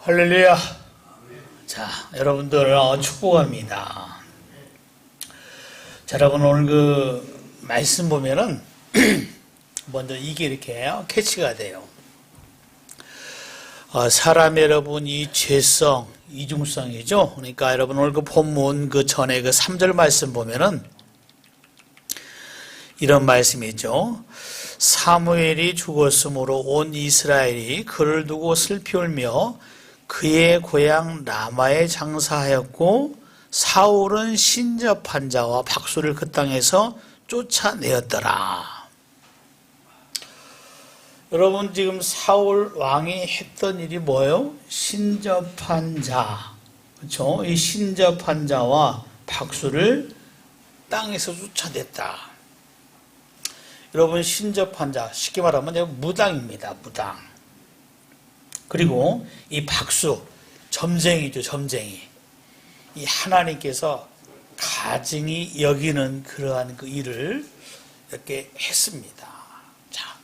할렐루야. 자, 여러분들 축복합니다. 자, 여러분 오늘 그 말씀 보면은 먼저 이게 이렇게 캐치가 돼요. 사람 여러분 이 죄성, 이중성이죠. 그러니까 여러분 오늘 그 본문 그 전에 그 3절 말씀 보면은 이런 말씀이죠. 사무엘이 죽었으므로 온 이스라엘이 그를 두고 슬피 울며 그의 고향 라마에 장사하였고 사울은 신접한 자와 박수를 그 땅에서 쫓아내었더라. 여러분 지금 사울 왕이 했던 일이 뭐예요? 신접한 자, 그렇죠? 이 신접한 자와 박수를 땅에서 쫓아냈다. 여러분 신접한 자 쉽게 말하면 무당입니다. 무당. 그리고 이 박수, 점쟁이죠. 점쟁이. 이 하나님께서 가증히 여기는 그러한 그 일을 이렇게 했습니다. 자,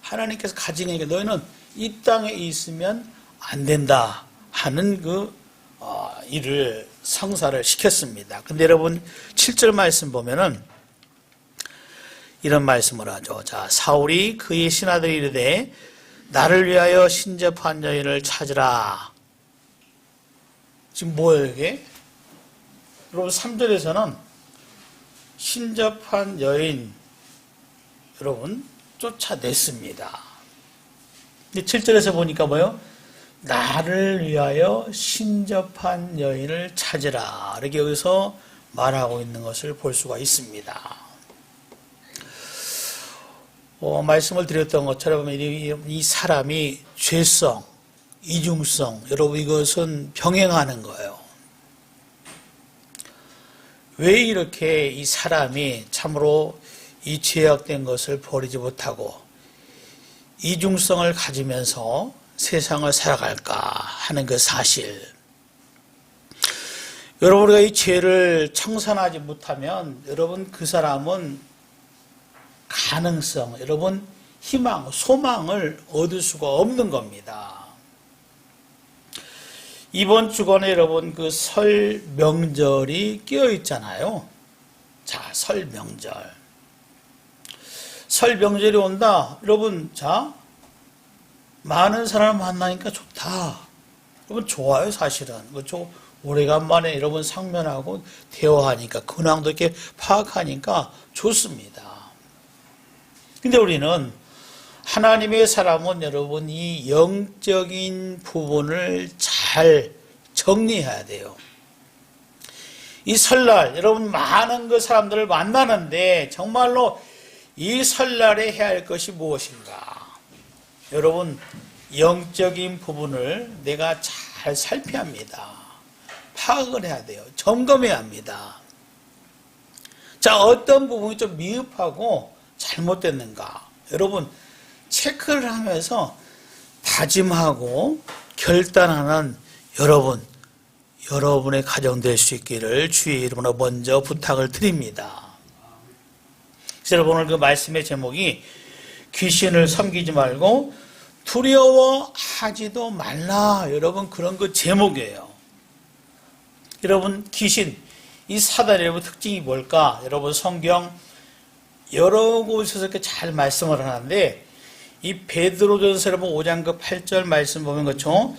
하나님께서 가증히 여기 너희는 이 땅에 있으면 안 된다 하는 그 일을 성사를 시켰습니다. 근데 여러분 7절 말씀 보면은 이런 말씀을 하죠. 자, 사울이 그의 신하들이 이르되 나를 위하여 신접한 여인을 찾으라. 지금 뭐예요 이게? 여러분 3절에서는 신접한 여인 여러분 쫓아냈습니다. 근데 7절에서 보니까 뭐예요? 나를 위하여 신접한 여인을 찾으라. 이렇게 여기서 말하고 있는 것을 볼 수가 있습니다. 말씀을 드렸던 것처럼 이 사람이 죄성, 이중성, 여러분 이것은 병행하는 거예요. 왜 이렇게 이 사람이 참으로 이 죄악된 것을 버리지 못하고 이중성을 가지면서 세상을 살아갈까 하는 그 사실. 여러분 우리가 이 죄를 청산하지 못하면 여러분 그 사람은 가능성, 여러분 희망, 소망을 얻을 수가 없는 겁니다. 이번 주간에 여러분 그 설 명절이 끼어 있잖아요. 자, 설 명절. 설 명절이 온다. 여러분, 자, 많은 사람을 만나니까 좋다. 여러분 좋아요, 사실은. 그렇죠? 오래간만에 여러분 상면하고 대화하니까 근황도 이렇게 파악하니까 좋습니다. 근데 우리는 하나님의 사람은 여러분 이 영적인 부분을 잘 정리해야 돼요. 이 설날 여러분 많은 그 사람들을 만나는데 정말로 이 설날에 해야 할 것이 무엇인가? 여러분 영적인 부분을 내가 잘 살펴야 합니다. 파악을 해야 돼요. 점검해야 합니다. 자, 어떤 부분이 좀 미흡하고 잘못됐는가? 여러분 체크를 하면서 다짐하고 결단하는 여러분의 가정 될 수 있기를 주의 이름으로 먼저 부탁을 드립니다. 그래서 여러분 오늘 그 말씀의 제목이 귀신을 섬기지 말고 두려워하지도 말라. 여러분 그런 그 제목이에요. 여러분 귀신, 이 사단의 여러분 특징이 뭘까? 여러분 성경 여러 곳에서 이렇게 잘 말씀을 하는데 이 베드로전서 여러분 5장 그 8절 말씀 보면 그렇죠?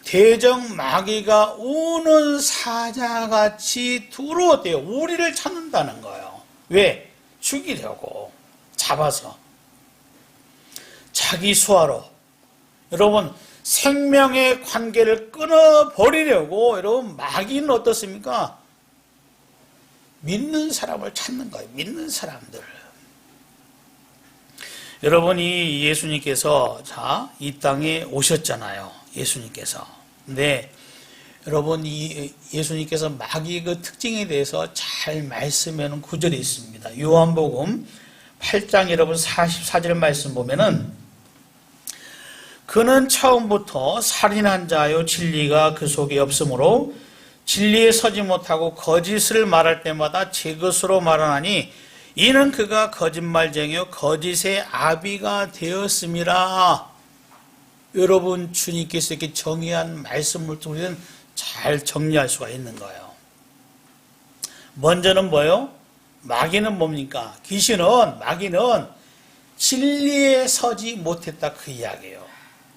대적 마귀가 우는 사자같이 들어오대요. 우리를 찾는다는 거예요. 왜? 죽이려고 잡아서 자기 수하로 여러분 생명의 관계를 끊어버리려고 여러분 마귀는 어떻습니까? 믿는 사람을 찾는 거예요. 믿는 사람들. 여러분이 예수님께서 이 땅에 오셨잖아요. 예수님께서. 근데 여러분 이 예수님께서 마귀의 그 특징에 대해서 잘 말씀해 놓은 구절이 있습니다. 요한복음 8장 여러분 44절 말씀 보면은 그는 처음부터 살인한 자요 진리가 그 속에 없으므로 진리에 서지 못하고 거짓을 말할 때마다 제 것으로 말하나니 이는 그가 거짓말쟁이요 거짓의 아비가 되었음이라. 여러분 주님께서 이렇게 정의한 말씀을 우리는 잘 정리할 수가 있는 거예요. 먼저는 뭐예요? 마귀는 뭡니까? 마귀는 진리에 서지 못했다 그 이야기예요.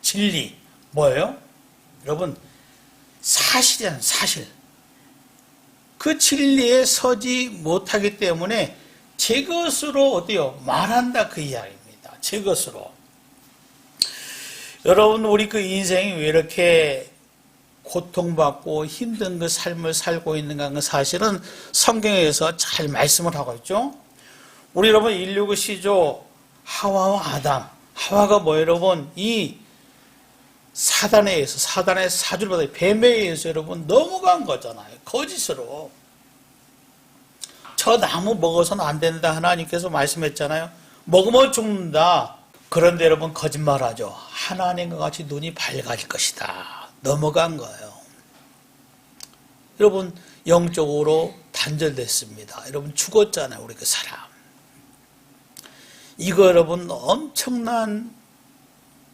진리 뭐예요? 여러분 사실이란 사실. 그 진리에 서지 못하기 때문에 제 것으로 어때요? 말한다 그 이야기입니다. 제 것으로. 여러분 우리 그 인생이 왜 이렇게 고통받고 힘든 그 삶을 살고 있는가 그 사실은 성경에서 잘 말씀을 하고 있죠. 우리 여러분 인류 그 시조 하와와 아담. 하와가 뭐 여러분 이 사단에 의해서 사단의 사주를 받아 뱀에 의해서 여러분 넘어간 거잖아요. 거짓으로. 저 나무 먹어서는 안 된다 하나님께서 말씀했잖아요. 먹으면 죽는다. 그런데 여러분 거짓말하죠. 하나님과 같이 눈이 밝아질 것이다. 넘어간 거예요. 여러분 영적으로 단절됐습니다. 여러분 죽었잖아요. 우리 그 사람. 이거 여러분 엄청난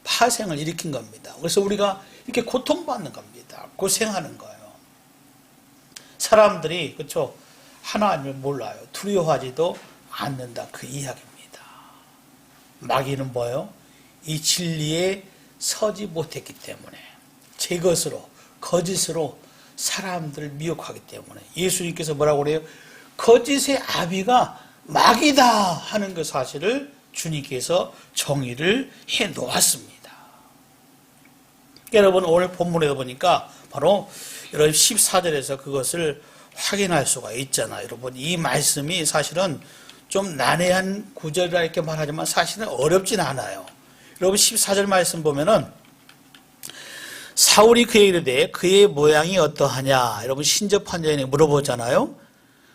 파생을 일으킨 겁니다. 그래서 우리가 이렇게 고통받는 겁니다. 고생하는 거예요. 사람들이 그렇죠. 하나님을 몰라요. 두려워하지도 않는다. 그 이야기입니다. 마귀는 뭐예요? 이 진리에 서지 못했기 때문에 제 것으로 거짓으로 사람들을 미혹하기 때문에 예수님께서 뭐라고 그래요? 거짓의 아비가 마귀다 하는 그 사실을 주님께서 정의를 해 놓았습니다. 여러분 오늘 본문에 보니까 바로 여러분 14절에서 그것을 확인할 수가 있잖아요. 여러분 이 말씀이 사실은 좀 난해한 구절이라 이렇게 말하지만 사실은 어렵진 않아요. 여러분 14절 말씀 보면은 사울이 그에게 이르되 그의 모양이 어떠하냐? 여러분 신접한 자에게 물어보잖아요.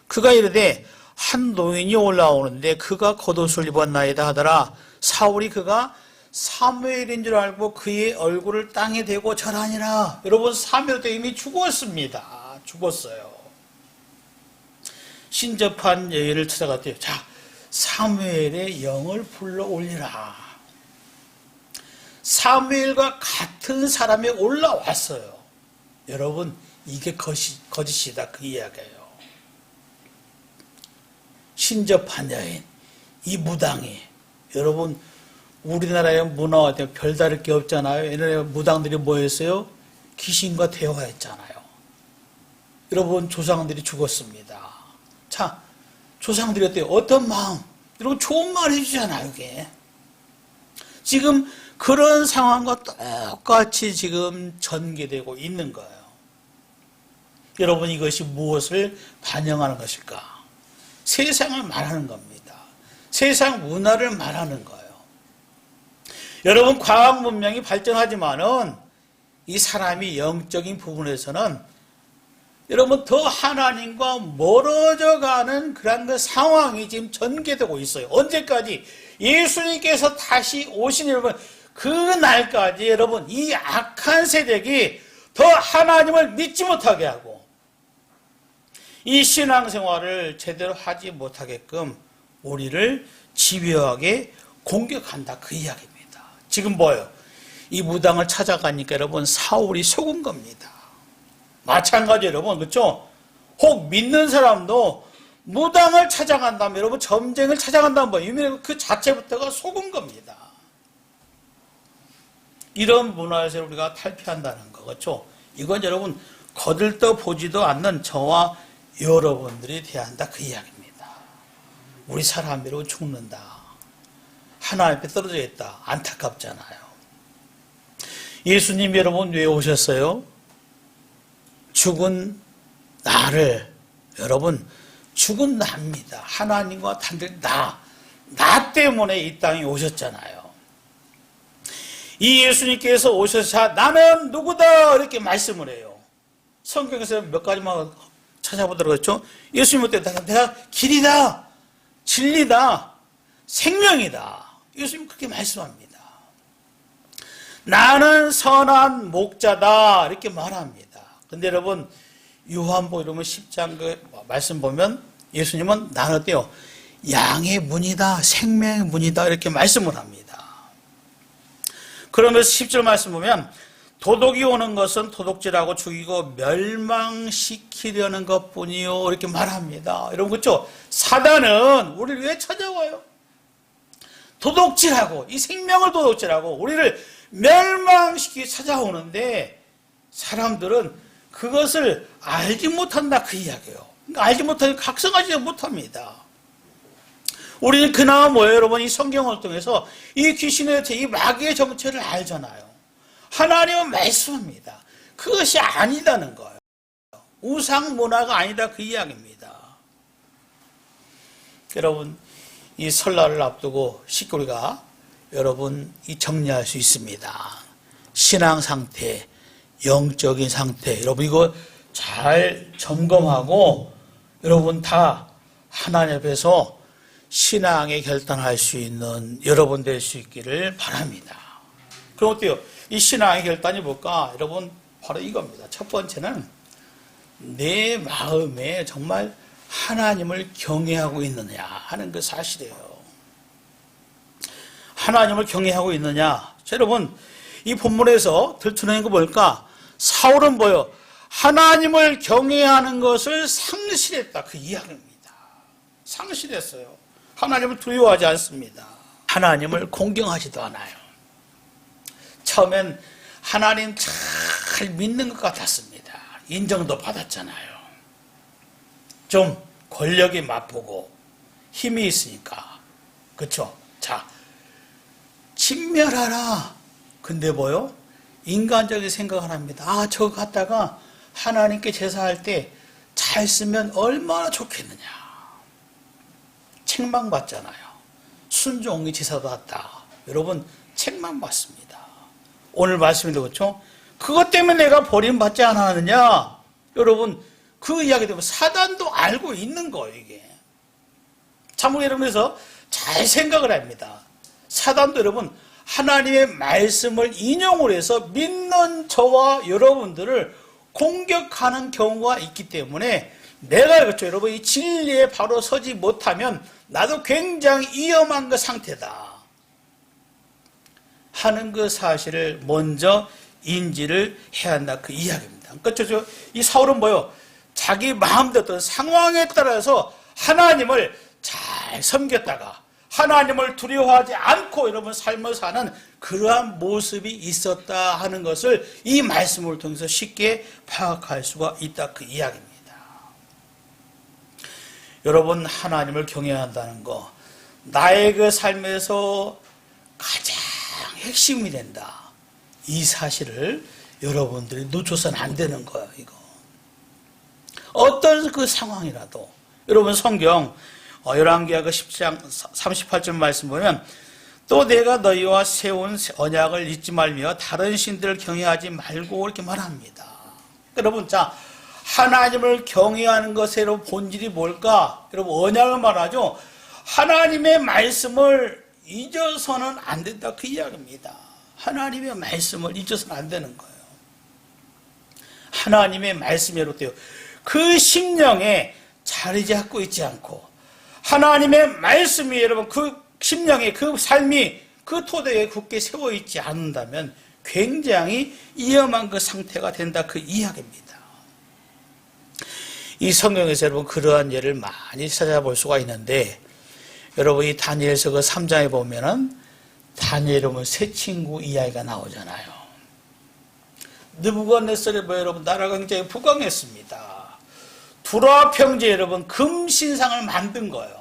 그가 이르되 한 노인이 올라오는데 그가 겉옷을 입었나이다 하더라. 사울이 그가 사무엘인 줄 알고 그의 얼굴을 땅에 대고 절하니라. 여러분 사무엘 때 이미 죽었습니다. 죽었어요. 신접한 여인을 찾아갔대요. 자, 사무엘의 영을 불러 올리라. 사무엘과 같은 사람이 올라왔어요. 여러분 이게 거짓이다 그 이야기예요. 신접한 여인, 이 무당이 여러분 우리나라의 문화와 별다를 게 없잖아요. 옛날에 무당들이 뭐 했어요? 귀신과 대화했잖아요. 여러분 조상들이 죽었습니다. 자, 조상들이 어때요? 어떤 마음? 여러분 좋은 말 해주잖아요. 이게 지금 그런 상황과 똑같이 지금 전개되고 있는 거예요. 여러분 이것이 무엇을 반영하는 것일까? 세상을 말하는 겁니다. 세상 문화를 말하는 거예요. 여러분 과학 문명이 발전하지만은 이 사람이 영적인 부분에서는 여러분 더 하나님과 멀어져 가는 그런 그 상황이 지금 전개되고 있어요. 언제까지? 예수님께서 다시 오신 여러분 그 날까지 여러분 이 악한 세력이 더 하나님을 믿지 못하게 하고 이 신앙생활을 제대로 하지 못하게끔 우리를 집요하게 공격한다 그 이야기입니다. 지금 뭐예요? 이 무당을 찾아가니까 여러분 사울이 속은 겁니다. 마찬가지 여러분 그렇죠? 혹 믿는 사람도 무당을 찾아간다면 여러분 점쟁을 찾아간다면 뭐 이미 그 자체부터가 속은 겁니다. 이런 문화에서 우리가 탈피한다는 거 그렇죠? 이건 여러분 거들떠 보지도 않는 저와 여러분들이 대한다 그 이야기입니다. 우리 사람이 여러분 죽는다. 하나님 앞에 떨어져 있다. 안타깝잖아요. 예수님 여러분 왜 오셨어요? 죽은 나를 여러분 죽은 나입니다. 하나님과 단둘이 나 때문에 이 땅에 오셨잖아요. 이 예수님께서 오셔서 나는 누구다 이렇게 말씀을 해요. 성경에서 몇 가지만 찾아보도록 했죠. 예수님 때 내가 길이다, 진리다, 생명이다. 예수님 그렇게 말씀합니다. 나는 선한 목자다 이렇게 말합니다. 근데 여러분 요한복음 이러면 10장 그 말씀 보면 예수님은 나는 어때요? 양의 문이다, 생명의 문이다 이렇게 말씀을 합니다. 그러면서 10절 말씀 보면 도둑이 오는 것은 도둑질하고 죽이고 멸망시키려는 것뿐이요 이렇게 말합니다. 여러분 그렇죠? 사단은 우리를 왜 찾아와요? 도둑질하고 이 생명을 도둑질하고 우리를 멸망시키기 찾아오는데 사람들은 그것을 알지 못한다 그 이야기예요. 그러니까 알지 못하니 각성하지 못합니다. 우리는 그나마 뭐예요 여러분? 이 성경을 통해서 이 귀신의 이 마귀의 정체를 알잖아요. 하나님은 말씀입니다. 그것이 아니다는 거예요. 우상 문화가 아니다 그 이야기입니다. 여러분 이 설날을 앞두고 쉽게 우리가 여러분 이 정리할 수 있습니다. 신앙 상태, 영적인 상태 여러분 이거 잘 점검하고 여러분 다 하나님 앞에서 신앙의 결단할 수 있는 여러분 될 수 있기를 바랍니다. 그럼 어때요? 이 신앙의 결단이 뭘까? 여러분 바로 이겁니다. 첫 번째는 내 마음에 정말 하나님을 경외하고 있느냐 하는 그 사실이에요. 하나님을 경외하고 있느냐. 자, 여러분 이 본문에서 들추는 거 뭘까? 사울은 뭐요? 하나님을 경외하는 것을 상실했다 그 이야기입니다. 상실했어요. 하나님을 두려워하지 않습니다. 하나님을 공경하지도 않아요. 처음엔 하나님 잘 믿는 것 같았습니다. 인정도 받았잖아요. 좀 권력이 맛보고 힘이 있으니까 그렇죠? 자, 진멸하라. 근데 뭐요? 인간적인 생각을 합니다. 아, 저거 갖다가 하나님께 제사할 때 잘 쓰면 얼마나 좋겠느냐. 책망받잖아요. 순종이 제사도 왔다. 여러분 책망받습니다. 오늘 말씀에도 그렇죠? 그것 때문에 내가 버림받지 않았느냐. 여러분 그 이야기 때문에 사단도 알고 있는 거예요 이게. 참으로 여러분에서 잘 생각을 합니다. 사단도 여러분 하나님의 말씀을 인용을 해서 믿는 저와 여러분들을 공격하는 경우가 있기 때문에 내가 그렇죠 여러분 이 진리에 바로 서지 못하면 나도 굉장히 위험한 그 상태다 하는 그 사실을 먼저 인지를 해야 한다 그 이야기입니다. 그렇죠? 이 사울은 뭐요? 자기 마음대로 어떤 상황에 따라서 하나님을 잘 섬겼다가 하나님을 두려워하지 않고 여러분 삶을 사는 그러한 모습이 있었다 하는 것을 이 말씀을 통해서 쉽게 파악할 수가 있다 그 이야기입니다. 여러분 하나님을 경외한다는 거 나의 그 삶에서 가장 핵심이 된다. 이 사실을 여러분들이 놓쳐서는 안 되는 거예요. 이거 어떤 그 상황이라도 여러분 성경 열왕기하 10장 38절 말씀 보면 또 내가 너희와 세운 언약을 잊지 말며 다른 신들을 경외하지 말고 이렇게 말합니다. 여러분 자 하나님을 경외하는 것의 본질이 뭘까? 여러분 언약을 말하죠. 하나님의 말씀을 잊어서는 안 된다 그 이야기입니다. 하나님의 말씀을 잊어서는 안 되는 거예요. 하나님의 말씀이 어때요? 그 심령에 자리 잡고 있지 않고 하나님의 말씀이 여러분 그 심령에 그 삶이 그 토대에 굳게 세워 있지 않는다면 굉장히 위험한 그 상태가 된다 그 이야기입니다. 이 성경에서 여러분 그러한 예를 많이 찾아볼 수가 있는데 여러분 이 다니엘서 그 3장에 보면은 다니엘 보면 새 친구 이야기가 나오잖아요. 느부갓네살이 뭐 여러분 나라가 굉장히 부강했습니다. 두라 평지에 여러분 금신상을 만든 거예요.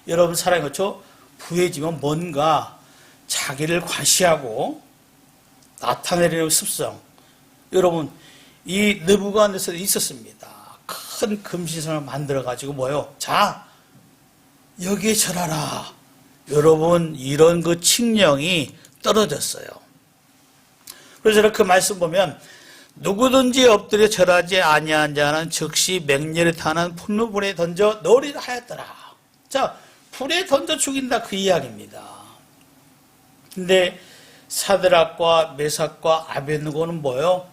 여러분 사람이 그렇죠? 부해지면 뭔가 자기를 과시하고 나타내려는 습성. 여러분 이 느부갓네살이 있었습니다. 큰 금신상을 만들어 가지고 뭐요? 자 여기에 절하라. 여러분 이런 그 칙령이 떨어졌어요. 그래서 그 말씀 보면 누구든지 엎드려 절하지 아니한 자는 즉시 맹렬히 타는 분노불에 던져 넣으리라 하였더라. 자, 불에 던져 죽인다 그 이야기입니다. 근데 사드락과 메삭과 아벳느고는 뭐예요?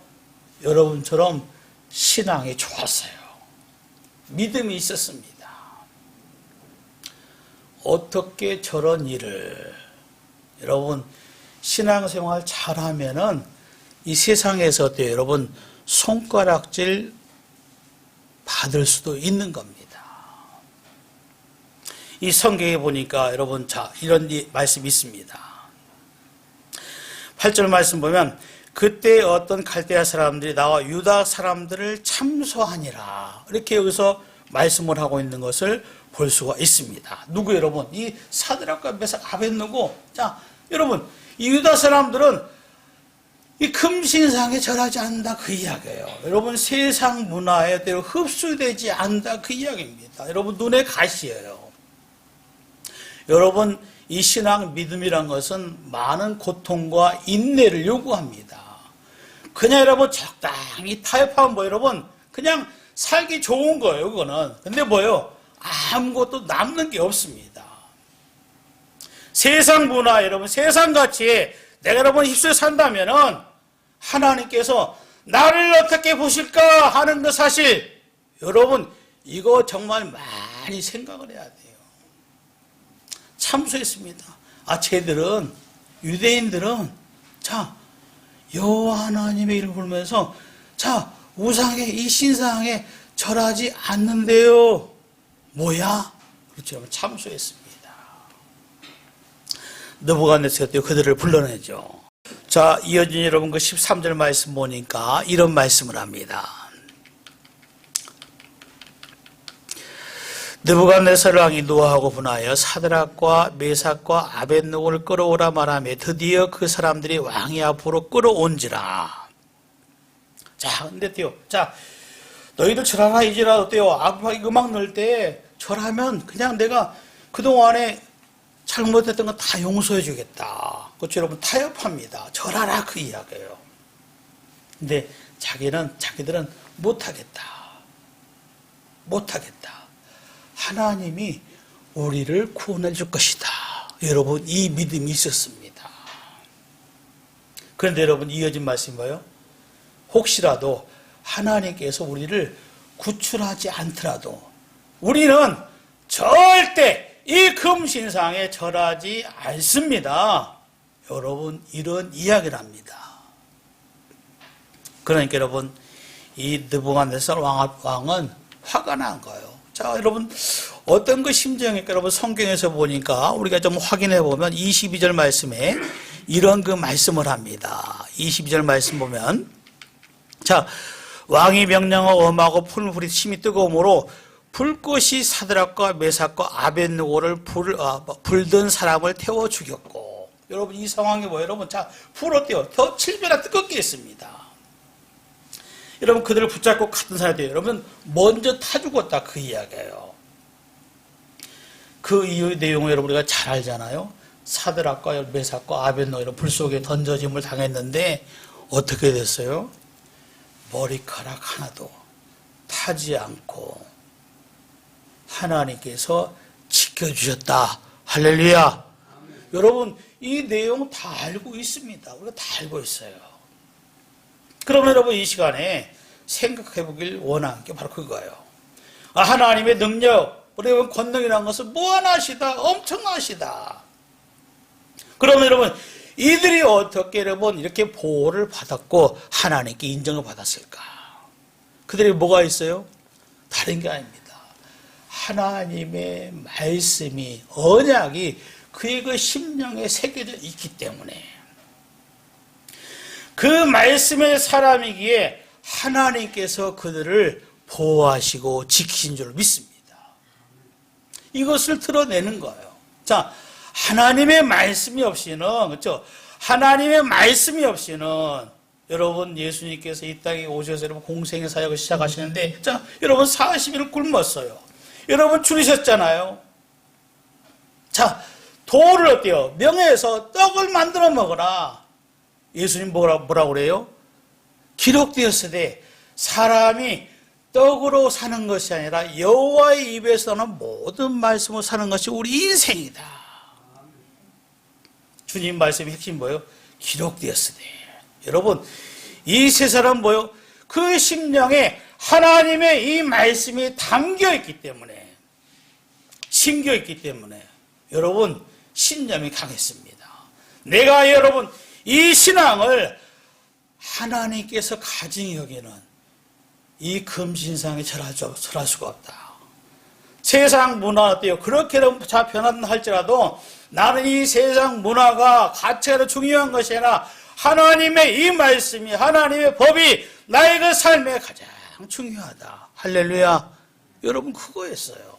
여러분처럼 신앙이 좋았어요. 믿음이 있었습니다. 어떻게 저런 일을 여러분 신앙생활 잘하면은 이 세상에서 어때요? 여러분 손가락질 받을 수도 있는 겁니다. 이 성경에 보니까 여러분 자 이런 말씀이 있습니다. 8절 말씀 보면 그때 어떤 갈대아 사람들이 나와 유다 사람들을 참소하니라 이렇게 여기서 말씀을 하고 있는 것을 볼 수가 있습니다. 누구 여러분? 이 사드락과 메삭 아벳느고. 자 여러분 이 유다 사람들은 이 금신상에 절하지 않는다 그 이야기예요. 여러분 세상 문화에 대로 흡수되지 않는다 그 이야기입니다. 여러분 눈에 가시예요. 여러분 이 신앙 믿음이란 것은 많은 고통과 인내를 요구합니다. 그냥 여러분 적당히 타협하면 뭐 여러분 그냥 살기 좋은 거예요. 그거는. 근데 뭐요? 아무것도 남는 게 없습니다. 세상 문화 여러분 세상 가치에 내가 여러분 휩쓸려 산다면은 하나님께서 나를 어떻게 보실까 하는 그 사실 여러분 이거 정말 많이 생각을 해야 돼요. 참소했습니다. 쟤들은 유대인들은 자 여호와 하나님의 이름을 부르면서 자 우상에 이 신상에 절하지 않는데요. 뭐야? 그렇죠. 참소했습니다. 느부갓네살이 그들을 불러내죠. 자 이어진 여러분 그 13절 말씀 보니까 이런 말씀을 합니다. 느부갓네살 왕이 노하고 분하여 사드락과 메삭과 아벳느고를 끌어오라 말하며 드디어 그 사람들이 왕의 앞으로 끌어온지라. 자 근데 어때요? 자 너희들 절하라 이제라 어때요? 앞에 음악 넣을 때 절하면 그냥 내가 그동안에 잘못했던 거 다 용서해 주겠다. 그렇죠 여러분 타협합니다. 절하라 그 이야기예요. 근데 자기들은 못하겠다. 하나님이 우리를 구원해 줄 것이다. 여러분 이 믿음이 있었습니다. 그런데 여러분 이어진 말씀이 뭐예요? 혹시라도 하나님께서 우리를 구출하지 않더라도 우리는 절대 이 금신상에 절하지 않습니다. 여러분 이런 이야기를 합니다. 그러니까 여러분 이 느부갓네살 왕은 화가 난 거예요. 자 여러분 어떤 그 심정일까? 여러분 성경에서 보니까 우리가 좀 확인해 보면 22절 말씀에 이런 그 말씀을 합니다. 22절 말씀 보면 자 왕이 명령하고 엄하고 풀불이 심히 뜨거움으로 불꽃이 사드락과 메삭과 아벳느고를 불든 사람을 태워 죽였고 여러분 이 상황이 뭐예요? 여러분 자 불 어때요? 더 7배나 뜨겁게 했습니다. 여러분 그들을 붙잡고 갔던 사람이 여러분 먼저 타 죽었다 그 이야기예요. 그 이유 내용을 여러분 우리가 잘 알잖아요. 사드락과 메삭과 아벳느고 불 속에 던져짐을 당했는데 어떻게 됐어요? 머리카락 하나도 타지 않고 하나님께서 지켜주셨다. 할렐루야. 여러분 이 내용 다 알고 있습니다. 우리가 다 알고 있어요. 그러면 여러분 이 시간에 생각해 보길 원하는 게 바로 그거예요. 하나님의 능력, 우리가 권능이라는 것은 무한하시다, 엄청나시다. 그러면 여러분 이들이 어떻게 여러분 이렇게 보호를 받았고 하나님께 인정을 받았을까? 그들이 뭐가 있어요? 다른 게 아닙니다. 하나님의 말씀이 언약이 그의 그 심령에 새겨져 있기 때문에 그 말씀의 사람이기에 하나님께서 그들을 보호하시고 지키신 줄 믿습니다. 이것을 드러내는 거예요. 자, 하나님의 말씀이 없이는 그렇죠? 하나님의 말씀이 없이는 여러분 예수님께서 이 땅에 오셔서 여러분 공생의 사역을 시작하시는데 자, 여러분 40일을 굶었어요. 여러분 줄이셨잖아요. 자, 돌을 어때요? 명예에서 떡을 만들어 먹어라. 예수님 뭐라고 그래요? 기록되었으되 사람이 떡으로 사는 것이 아니라 여호와의 입에서 나오는 모든 말씀으로 사는 것이 우리 인생이다. 주님 말씀의 핵심 뭐예요? 기록되었으되. 여러분 이 세 사람 뭐예요? 그 심령에 하나님의 이 말씀이 담겨있기 때문에 심겨있기 때문에 여러분 신념이 강했습니다. 내가 여러분 이 신앙을 하나님께서 가증히 여기는 이 금신상에 절할 수가 없다. 세상 문화 어때요? 그렇게 변한다 할지라도 나는 이 세상 문화가 가치가 중요한 것이 아니라 하나님의 이 말씀이, 하나님의 법이 나의 그 삶에 가장 중요하다. 할렐루야. 여러분 그거였어요.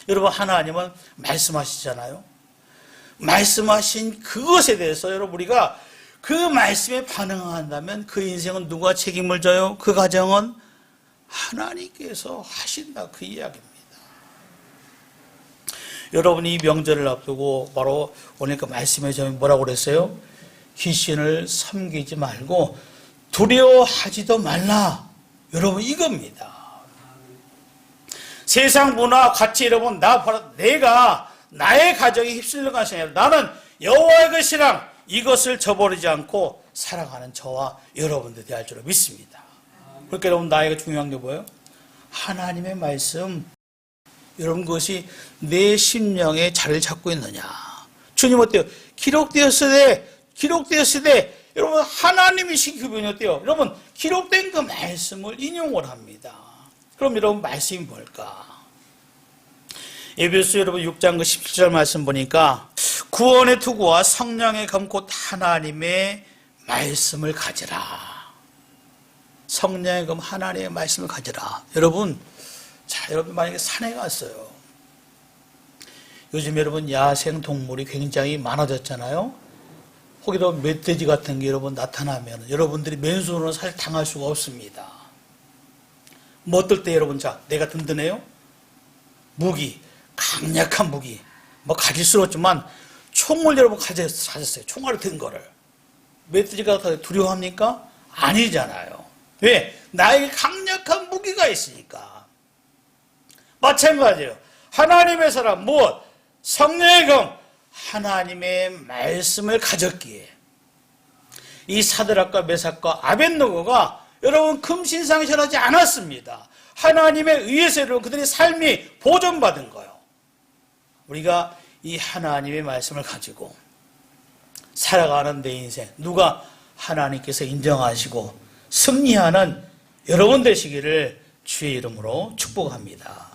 여러분 하나님은 말씀하시잖아요. 말씀하신 그것에 대해서 여러분 우리가 그 말씀에 반응한다면 그 인생은 누가 책임을 져요? 그 가정은 하나님께서 하신다. 그 이야기입니다. 여러분이 이 명절을 앞두고 바로 오늘 그 말씀의 점이 뭐라고 그랬어요? 귀신을 섬기지 말고 두려워하지도 말라. 여러분 이겁니다. 세상 문화 가치 여러분 내가 나의 가정에 휩쓸려 가시 아니라 나는 여호와의 그 신앙 이것을 저버리지 않고 살아가는 저와 여러분들이 될 줄 믿습니다. 그러니까 여러분 나에게 중요한 게 뭐예요? 하나님의 말씀 여러분 그것이 내 심령에 자리를 잡고 있느냐. 주님 어때요? 기록되었으되 여러분 하나님이신 그분이 어때요? 여러분 기록된 그 말씀을 인용을 합니다. 그럼 여러분 말씀이 뭘까? 에베소 여러분 6장 그 17절 말씀 보니까 구원의 투구와 성령의 검 곧 하나님의 말씀을 가지라. 성령의 검 하나님의 말씀을 가지라. 여러분 여러분 만약에 산에 갔어요. 요즘 여러분 야생 동물이 굉장히 많아졌잖아요. 거기도 멧돼지 같은 게 여러분 나타나면 여러분들이 맨손으로 사실 당할 수가 없습니다. 뭐 어떨 때 여러분 내가 든든해요? 무기, 강력한 무기 뭐 가질 수는 없지만 총을 여러분 가졌어요. 총알을 든 거를. 멧돼지가 두려워합니까? 아니잖아요. 왜? 나에게 강력한 무기가 있으니까. 마찬가지예요. 하나님의 사람 무엇? 성령의 검 하나님의 말씀을 가졌기에 이 사드락과 메삭과 아벳느고가 여러분 금신상에 절하지 않았습니다. 하나님에 의해서 여러분 그들의 삶이 보존받은 거예요. 우리가 이 하나님의 말씀을 가지고 살아가는 내 인생 누가 하나님께서 인정하시고 승리하는 여러분 되시기를 주의 이름으로 축복합니다.